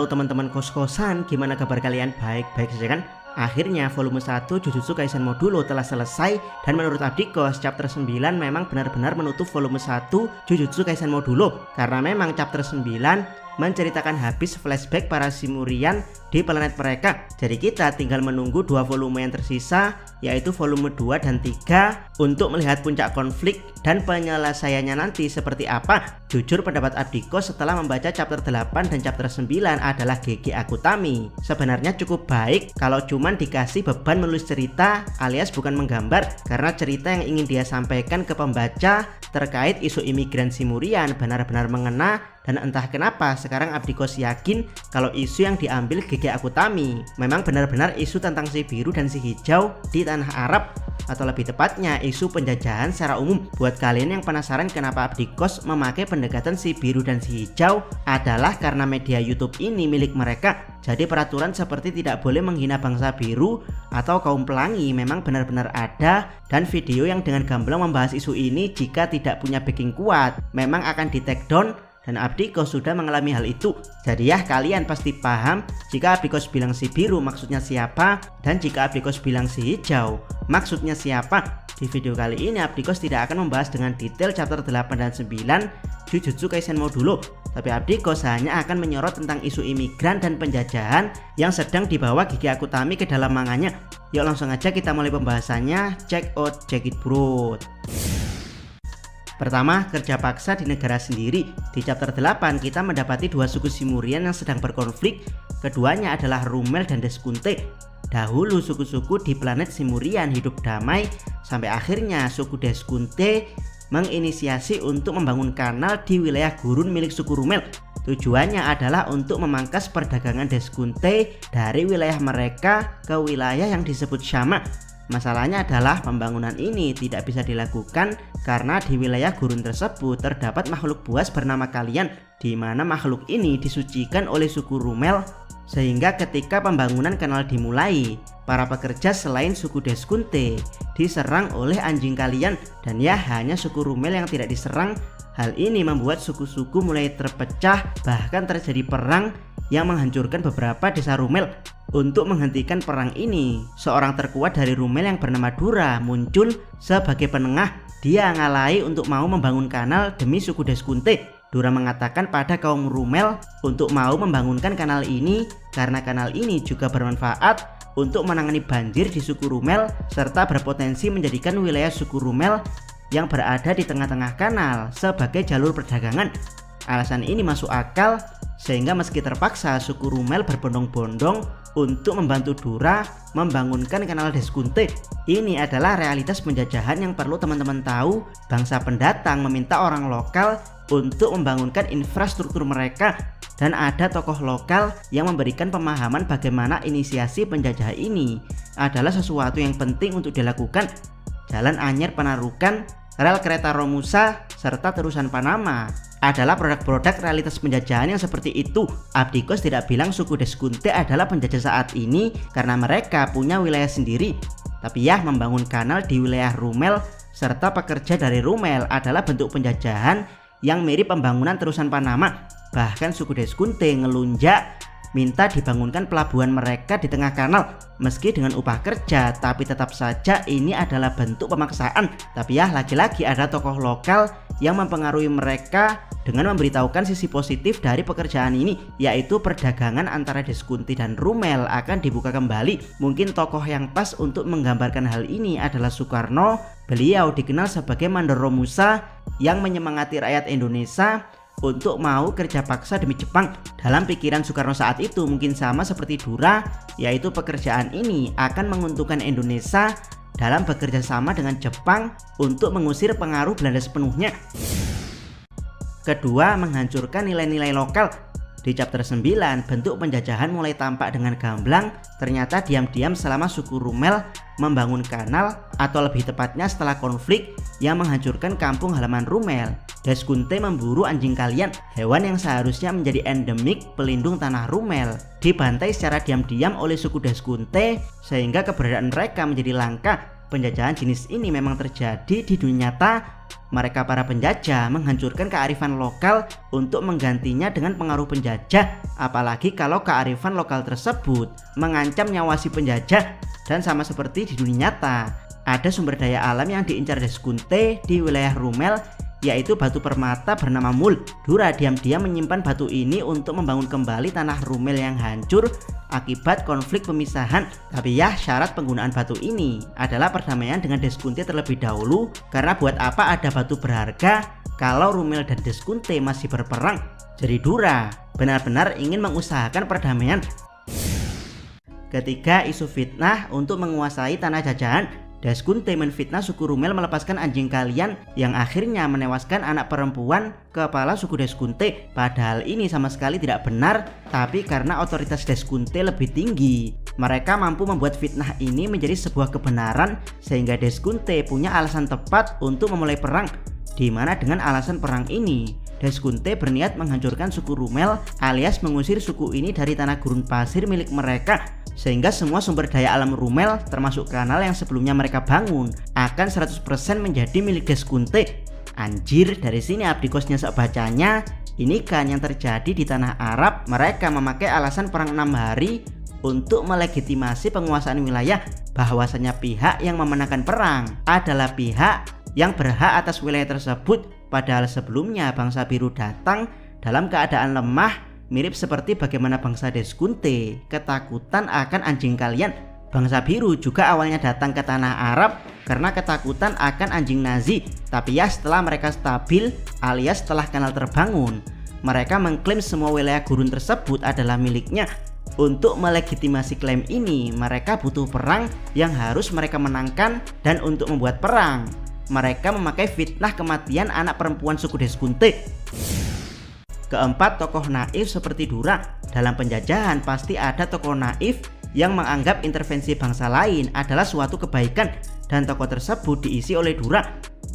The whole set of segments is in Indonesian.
Halo teman-teman kos-kosan, gimana kabar kalian? Baik-baik saja kan? Akhirnya volume 1 Jujutsu Kaisen Modulo telah selesai, dan menurut Abdikos chapter 9 memang benar-benar menutup volume 1 Jujutsu Kaisen Modulo, karena memang chapter 9 menceritakan habis flashback para Simurian di planet mereka. Jadi kita tinggal menunggu dua volume yang tersisa, yaitu volume 2 dan 3 untuk melihat puncak konflik dan penyelesaiannya nanti seperti apa. Jujur pendapat Abdikos setelah membaca chapter 8 dan chapter 9 adalah GG Akutami sebenarnya cukup baik kalau cuman dikasih beban menulis cerita alias bukan menggambar, karena cerita yang ingin dia sampaikan ke pembaca terkait isu imigran Simurian benar-benar mengena. Dan entah kenapa sekarang Abdikos yakin kalau isu yang diambil GG Akutami memang benar-benar isu tentang si biru dan si hijau di tanah Arab, atau lebih tepatnya isu penjajahan secara umum. Buat kalian yang penasaran kenapa Abdikos memakai pendekatan si biru dan si hijau, adalah karena media YouTube ini milik mereka. Jadi peraturan seperti tidak boleh menghina bangsa biru atau kaum pelangi memang benar-benar ada, dan video yang dengan gamblang membahas isu ini jika tidak punya backing kuat memang akan di take down. Dan Abdikos sudah mengalami hal itu. Jadi ya kalian pasti paham jika Abdikos bilang si biru maksudnya siapa, dan jika Abdikos bilang si hijau maksudnya siapa. Di video kali ini Abdikos tidak akan membahas dengan detail chapter 8 dan 9 Jujutsu Kaisen Modulo, tapi Abdikos hanya akan menyorot tentang isu imigran dan penjajahan yang sedang dibawa GG Akutami ke dalam manganya. Yuk langsung aja kita mulai pembahasannya. Check it bro. Pertama, kerja paksa di negara sendiri. Di chapter 8 kita mendapati dua suku Simurian yang sedang berkonflik. Keduanya adalah Rumel dan Deskunte. Dahulu suku-suku di planet Simurian hidup damai, sampai akhirnya suku Deskunte menginisiasi untuk membangun kanal di wilayah gurun milik suku Rumel. Tujuannya adalah untuk memangkas perdagangan Deskunte dari wilayah mereka ke wilayah yang disebut Shama. Masalahnya adalah pembangunan ini tidak bisa dilakukan karena di wilayah gurun tersebut terdapat makhluk buas bernama Kalian, di mana makhluk ini disucikan oleh suku Rumel, sehingga ketika pembangunan kanal dimulai, para pekerja selain suku Deskunte diserang oleh anjing Kalian, dan ya hanya suku Rumel yang tidak diserang. Hal ini membuat suku-suku mulai terpecah, bahkan terjadi perang yang menghancurkan beberapa desa Rumel. Untuk menghentikan perang ini, seorang terkuat dari Rumel yang bernama Dura muncul sebagai penengah. Dia ngalahi untuk mau membangun kanal demi suku Deskunte. Dura mengatakan pada kaum Rumel untuk mau membangunkan kanal ini karena kanal ini juga bermanfaat untuk menangani banjir di suku Rumel, serta berpotensi menjadikan wilayah suku Rumel yang berada di tengah-tengah kanal sebagai jalur perdagangan. Alasan ini masuk akal, sehingga meski terpaksa suku Rumel berbondong-bondong untuk membantu Dura membangunkan kanal Deskunte. Ini adalah realitas penjajahan yang perlu teman-teman tahu. Bangsa pendatang meminta orang lokal untuk membangunkan infrastruktur mereka, dan ada tokoh lokal yang memberikan pemahaman bagaimana inisiasi penjajah ini adalah sesuatu yang penting untuk dilakukan. Jalan Anyer Panarukan, rel kereta Romusa, serta terusan Panama adalah produk-produk realitas penjajahan yang seperti itu. Abdikos tidak bilang suku Deskunte adalah penjajah saat ini karena mereka punya wilayah sendiri, tapi ya membangun kanal di wilayah Rumel serta pekerja dari Rumel adalah bentuk penjajahan yang mirip pembangunan terusan Panama. Bahkan suku Deskunte ngelunjak minta dibangunkan pelabuhan mereka di tengah kanal meski dengan upah kerja, tapi tetap saja ini adalah bentuk pemaksaan. Tapi ya lagi-lagi ada tokoh lokal yang mempengaruhi mereka dengan memberitahukan sisi positif dari pekerjaan ini, yaitu perdagangan antara Deskunte dan Rumel akan dibuka kembali. Mungkin tokoh yang pas untuk menggambarkan hal ini adalah Soekarno. Beliau dikenal sebagai Mandor Romusa yang menyemangati rakyat Indonesia untuk mau kerja paksa demi Jepang. Dalam pikiran Soekarno saat itu mungkin sama seperti Dura, yaitu pekerjaan ini akan menguntungkan Indonesia dalam bekerja sama dengan Jepang untuk mengusir pengaruh Belanda sepenuhnya. Kedua, menghancurkan nilai-nilai lokal. Di chapter 9, bentuk penjajahan mulai tampak dengan gamblang. Ternyata diam-diam selama suku Rumel membangun kanal, atau lebih tepatnya setelah konflik yang menghancurkan kampung halaman Rumel, Deskunte memburu anjing Kalian, hewan yang seharusnya menjadi endemik pelindung tanah Rumel, dibantai secara diam-diam oleh suku Deskunte, sehingga keberadaan mereka menjadi langka. penjajahan jenis ini memang terjadi di dunia nyata, mereka para penjajah menghancurkan kearifan lokal untuk menggantinya dengan pengaruh penjajah, apalagi kalau kearifan lokal tersebut mengancam nyawa si penjajah. Dan sama seperti di dunia nyata, ada sumber daya alam yang diincar Deskunte di wilayah Rumel, yaitu batu permata bernama Mul. Dura diam-diam menyimpan batu ini untuk membangun kembali tanah Rumel yang hancur akibat konflik pemisahan. Tapi ya, syarat penggunaan batu ini adalah perdamaian dengan Deskunte terlebih dahulu, karena buat apa ada batu berharga kalau Rumel dan Deskunte masih berperang. Jadi Dura benar-benar ingin mengusahakan perdamaian. Ketika isu fitnah untuk menguasai tanah jajahan, Deskunte menfitnah suku Rumel melepaskan anjing kalian, yang akhirnya menewaskan anak perempuan kepala suku Deskunte. Padahal ini sama sekali tidak benar, tapi karena otoritas Deskunte lebih tinggi, mereka mampu membuat fitnah ini menjadi sebuah kebenaran, sehingga Deskunte punya alasan tepat untuk memulai perang. Di mana dengan alasan perang ini, Deskunte berniat menghancurkan suku Rumel alias mengusir suku ini dari tanah gurun pasir milik mereka, sehingga semua sumber daya alam Rumel termasuk kanal yang sebelumnya mereka bangun akan 100% menjadi milik Deskunte. Anjir, dari sini Abdikosnya sok bacanya. Ini kan yang terjadi di tanah Arab. Mereka memakai alasan perang 6 hari untuk melegitimasi penguasaan wilayah, bahwasanya pihak yang memenangkan perang adalah pihak yang berhak atas wilayah tersebut. Padahal sebelumnya bangsa biru datang dalam keadaan lemah, mirip seperti bagaimana bangsa Deskunte ketakutan akan anjing kalian. Bangsa biru juga awalnya datang ke tanah Arab karena ketakutan akan anjing Nazi. Tapi ya, setelah mereka stabil alias setelah kanal terbangun, mereka mengklaim semua wilayah gurun tersebut adalah miliknya. Untuk melegitimasi klaim ini, mereka butuh perang yang harus mereka menangkan, dan untuk membuat perang mereka memakai fitnah kematian anak perempuan suku Deskunte. Keempat, tokoh naif seperti Dura. Dalam penjajahan pasti ada tokoh naif yang menganggap intervensi bangsa lain adalah suatu kebaikan, dan tokoh tersebut diisi oleh Dura.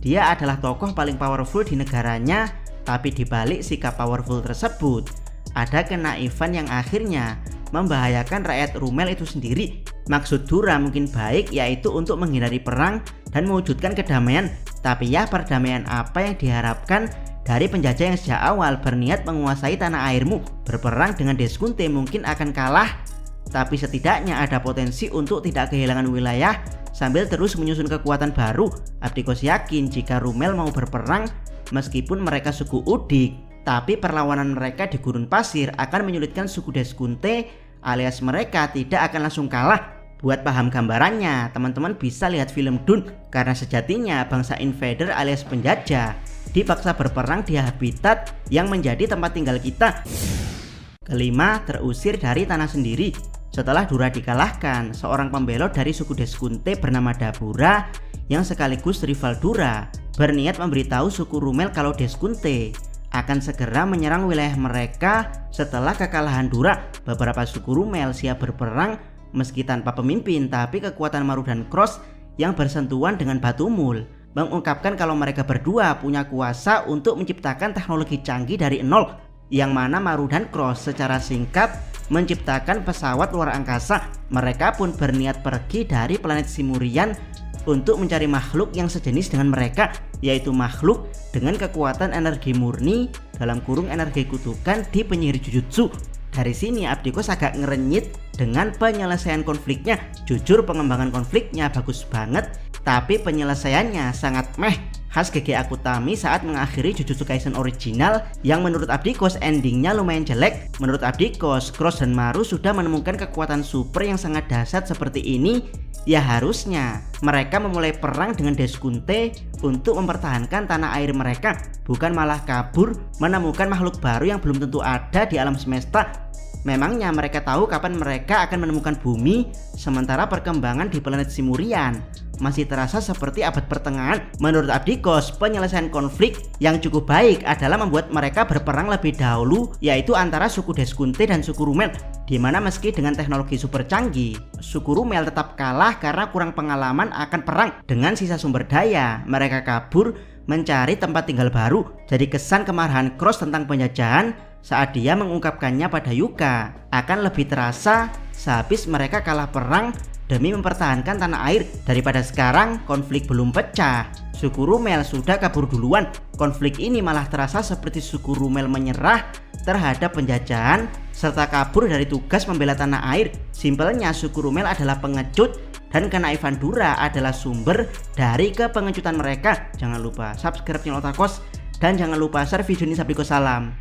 Dia adalah tokoh paling powerful di negaranya, tapi dibalik sikap powerful tersebut ada kenaifan yang akhirnya membahayakan rakyat Rumel itu sendiri. Maksud Dura mungkin baik, yaitu untuk menghindari perang dan mewujudkan kedamaian. Tapi ya, perdamaian apa yang diharapkan dari penjajah yang sejak awal berniat menguasai tanah airmu? Berperang dengan Deskunte mungkin akan kalah, tapi setidaknya ada potensi untuk tidak kehilangan wilayah sambil terus menyusun kekuatan baru. Abdikos yakin jika Rumel mau berperang, meskipun mereka suku Udik, tapi perlawanan mereka di gurun pasir akan menyulitkan suku Deskunte, alias mereka tidak akan langsung kalah. Buat paham gambarannya, teman-teman bisa lihat film Dune, karena sejatinya bangsa invader alias penjajah dipaksa berperang di habitat yang menjadi tempat tinggal kita. Kelima, terusir dari tanah sendiri. Setelah Dura dikalahkan, seorang pembelot dari suku Deskunte bernama Dabura yang sekaligus rival Dura berniat memberitahu suku Rumel kalau Deskunte akan segera menyerang wilayah mereka setelah kekalahan Dura. Beberapa suku Rumel siap berperang meski tanpa pemimpin, tapi kekuatan Maru dan Cross yang bersentuhan dengan batu Mul mengungkapkan kalau mereka berdua punya kuasa untuk menciptakan teknologi canggih dari nol, yang mana Maru dan Cross secara singkat menciptakan pesawat luar angkasa. Mereka pun berniat pergi dari planet Simurian untuk mencari makhluk yang sejenis dengan mereka, yaitu makhluk dengan kekuatan energi murni dalam kurung energi kutukan di penyihir Jujutsu. Dari sini Abdikos agak ngerenyit dengan penyelesaian konfliknya. Jujur pengembangan konfliknya bagus banget, tapi penyelesaiannya sangat meh, khas GG Akutami saat mengakhiri Jujutsu Kaisen original yang menurut Abdikos endingnya lumayan jelek. Menurut Abdikos, Cross dan Maru sudah menemukan kekuatan super yang sangat dahsyat seperti ini. Ya harusnya mereka memulai perang dengan Deskunte untuk mempertahankan tanah air mereka, bukan malah kabur menemukan makhluk baru yang belum tentu ada di alam semesta. Memangnya mereka tahu kapan mereka akan menemukan bumi, sementara perkembangan di planet Simurian masih terasa seperti abad pertengahan. Menurut Abdikos, penyelesaian konflik yang cukup baik adalah membuat mereka berperang lebih dahulu, yaitu antara suku Deskunte dan suku Rumel, dimana meski dengan teknologi super canggih, suku Rumel tetap kalah karena kurang pengalaman akan perang. Dengan sisa sumber daya, mereka kabur mencari tempat tinggal baru. Jadi kesan kemarahan Cross tentang penjajahan saat dia mengungkapkannya pada Yuka akan lebih terasa sehabis mereka kalah perang demi mempertahankan tanah air. Daripada sekarang konflik belum pecah, suku Rumel sudah kabur duluan. Konflik ini malah terasa seperti suku Rumel menyerah terhadap penjajahan serta kabur dari tugas membela tanah air. Simpelnya suku Rumel adalah pengecut dan kenaifan Dura adalah sumber dari kepengecutan mereka. Jangan lupa subscribe channel Otakos dan jangan lupa share video ini. Salam.